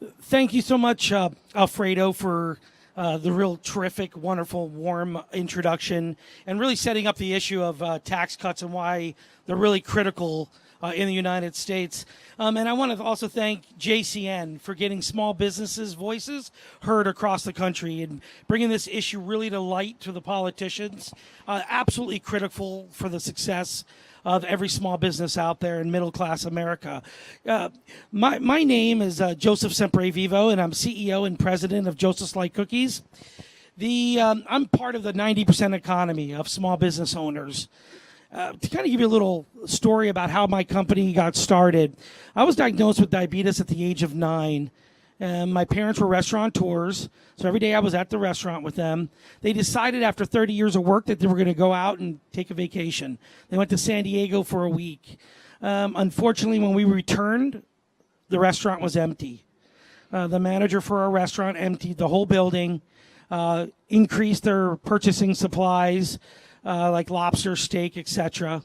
Thank you so much, Alfredo, for the real terrific, wonderful, warm introduction and really setting up the issue of tax cuts and why they're really critical in the United States. And I want to also thank JCN for getting small businesses' voices heard across the country and bringing this issue really to light to the politicians. Absolutely critical for the success of every small business out there in middle class America. My name is Joseph Semprevivo, and I'm CEO and president of Joseph's Light Cookies. I'm part of the 90% economy of small business owners. To kind of give you a little story about how my company got started, I was diagnosed with diabetes at the age of 9. And my parents were restaurateurs, so every day I was at the restaurant with them. They decided after 30 years of work that they were going to go out and take a vacation. They went to San Diego for a week. Unfortunately, when we returned, the restaurant was empty. The manager for our restaurant emptied the whole building, increased their purchasing supplies, like lobster, steak, etc.,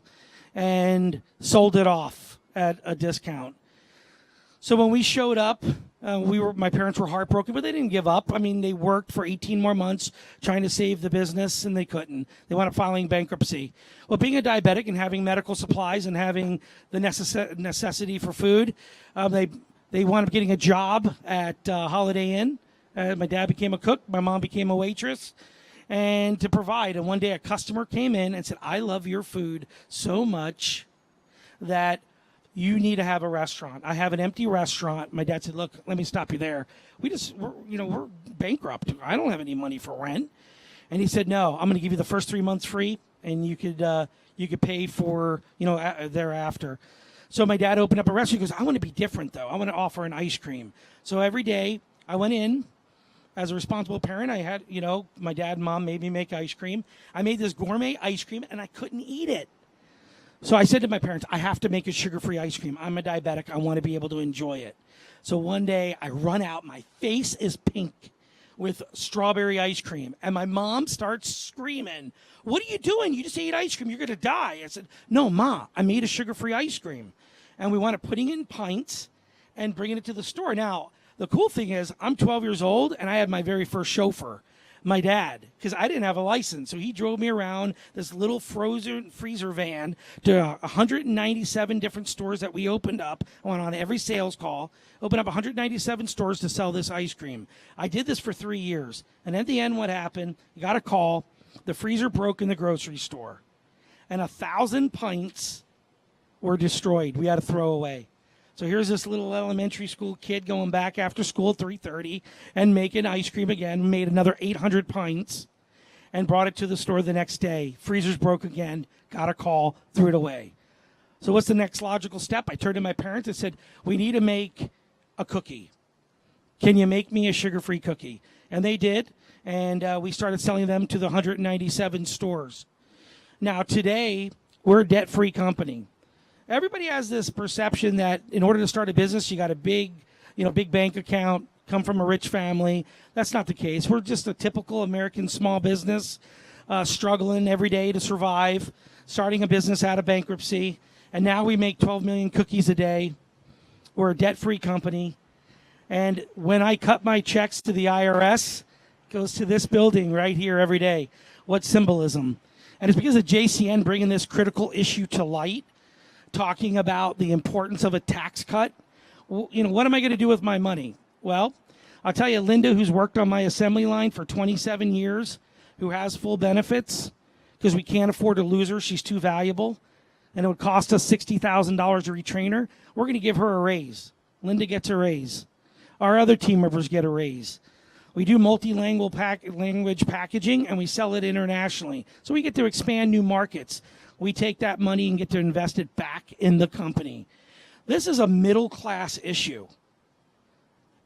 and sold it off at a discount. So when we showed up, my parents were heartbroken, but they didn't give up. I mean, they worked for 18 more months trying to save the business, and they couldn't. They wound up filing bankruptcy. Well, being a diabetic and having medical supplies and having the necessity for food, they wound up getting a job at Holiday Inn. My dad became a cook. My mom became a waitress. And to provide. And one day a customer came in and said, "I love your food so much that you need to have a restaurant. I have an empty restaurant." My dad said, "Look, let me stop you there. We're bankrupt. I don't have any money for rent." And he said, "No, I'm going to give you the first 3 months free, and you could pay for thereafter." So my dad opened up a restaurant. He goes, "I want to be different though. I want to offer an ice cream." So every day I went in. As a responsible parent, I had, my dad and mom made me make ice cream. I made this gourmet ice cream, and I couldn't eat it. So I said to my parents, I have to make a sugar-free ice cream. I'm a diabetic. I want to be able to enjoy it. So one day, I run out. My face is pink with strawberry ice cream. And my mom starts screaming, "What are you doing? You just ate ice cream. You're going to die." I said, "No, Ma, I made a sugar-free ice cream." And we wound up putting it in pints and bringing it to the store. Now, the cool thing is I'm 12 years old, and I had my very first chauffeur, my dad, because I didn't have a license. So he drove me around this little frozen freezer van to 197 different stores that we opened up. I went on every sales call, opened up 197 stores to sell this ice cream. I did this for 3 years. And at the end, what happened? You got a call. The freezer broke in the grocery store. And 1,000 pints were destroyed. We had to throw away. So here's this little elementary school kid going back after school at 3:30 and making ice cream again. Made another 800 pints and brought it to the store the next day. Freezers broke again. Got a call. Threw it away. So what's the next logical step? I turned to my parents and said, "We need to make a cookie. Can you make me a sugar-free cookie?" And they did. And we started selling them to the 197 stores. Now today, we're a debt-free company. Everybody has this perception that in order to start a business, you got a big bank account, come from a rich family. That's not the case. We're just a typical American small business, struggling every day to survive, starting a business out of bankruptcy. And now we make 12 million cookies a day. We're a debt-free company. And when I cut my checks to the IRS, it goes to this building right here every day. What symbolism? And it's because of JCN bringing this critical issue to light, talking about the importance of a tax cut. What am I going to do with my money? Well, I'll tell you, Linda, who's worked on my assembly line for 27 years, who has full benefits, because we can't afford to lose her. She's too valuable, and it would cost us $60,000 to retrain her. We're going to give her a raise. Linda gets a raise. Our other team members get a raise. We do multilingual language packaging, and we sell it internationally. So we get to expand new markets. We take that money and get to invest it back in the company. This is a middle-class issue.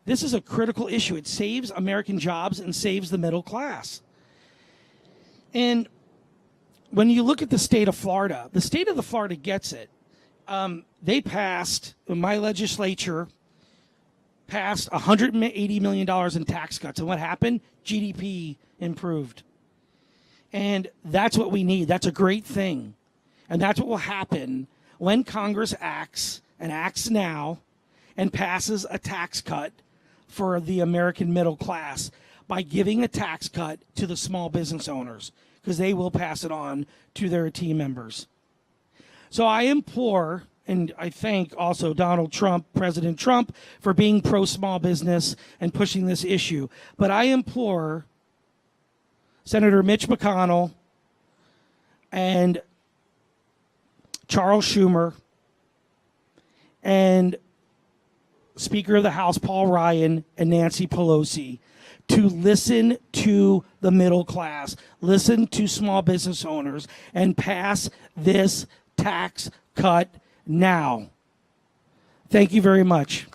This is a critical issue. It saves American jobs and saves the middle class. And when you look at the state of Florida gets it. They passed, my legislature passed $180 million in tax cuts. And what happened? GDP improved. And that's what we need. That's a great thing. And that's what will happen when Congress acts, and acts now, and passes a tax cut for the American middle class by giving a tax cut to the small business owners, because they will pass it on to their team members. So I implore, and I thank also Donald Trump, President Trump, for being pro-small business and pushing this issue. But I implore Senator Mitch McConnell and Charles Schumer and Speaker of the House Paul Ryan and Nancy Pelosi to listen to the middle class, listen to small business owners, and pass this tax cut now. Thank you very much.